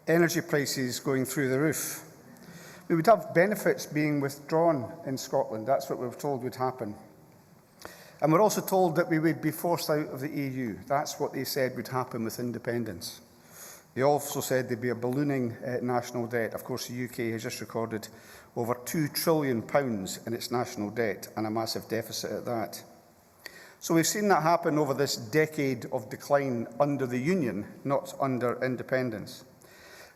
energy prices going through the roof. We would have benefits being withdrawn in Scotland. That's what we were told would happen. And we're also told that we would be forced out of the EU. That's what they said would happen with independence. They also said there'd be a ballooning national debt. Of course, the UK has just recorded over £2 trillion in its national debt, and a massive deficit at that. So we've seen that happen over this decade of decline under the Union, not under independence.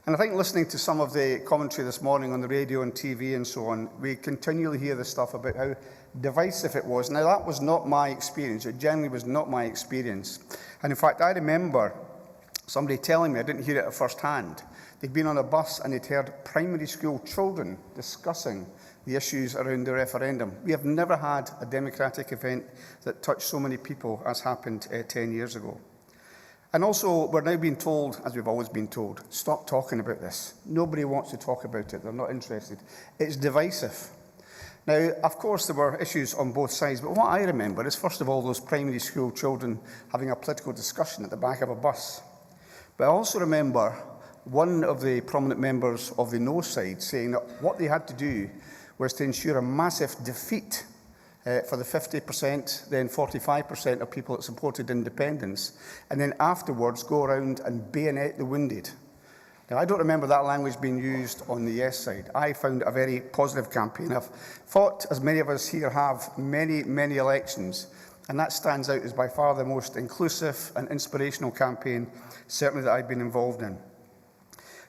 And I think listening to some of the commentary this morning on the radio and TV and so on, we continually hear this stuff about how divisive it was. Now, that was not my experience. It generally was not my experience. And in fact, I remember somebody telling me, I didn't hear it at first hand, they'd been on a bus and they'd heard primary school children discussing the issues around the referendum. We have never had a democratic event that touched so many people as happened 10 years ago. And also, we're now being told, as we've always been told, stop talking about this. Nobody wants to talk about it. They're not interested. It's divisive. Now, of course, there were issues on both sides, but what I remember is, first of all, those primary school children having a political discussion at the back of a bus. But I also remember one of the prominent members of the no side saying that what they had to do was to ensure a massive defeat for the 50%, then 45% of people that supported independence, and then afterwards go around and bayonet the wounded. Now, I don't remember that language being used on the yes side. I found it a very positive campaign. I've fought, as many of us here have, many, many elections, and that stands out as by far the most inclusive and inspirational campaign, certainly that I've been involved in.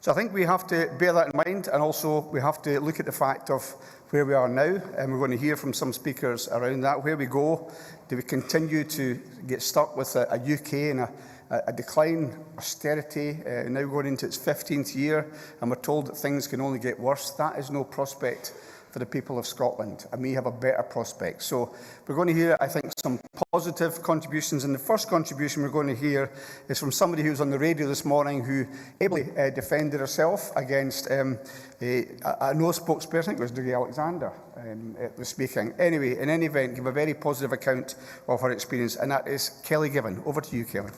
So I think we have to bear that in mind, and also we have to look at the fact of where we are now, and we're going to hear from some speakers around that. Where we go, do we continue to get stuck with a UK and a decline, austerity, now going into its 15th year, and we're told that things can only get worse? That is no prospect for the people of Scotland, and we have a better prospect. So we're going to hear, I think, some positive contributions, and the first contribution we're going to hear is from somebody who was on the radio this morning who ably defended herself against a no spokesperson. I think it was Dougie Alexander was speaking. Anyway, in any event, give a very positive account of her experience, and that is Kelly Given. Over to you, Kelly.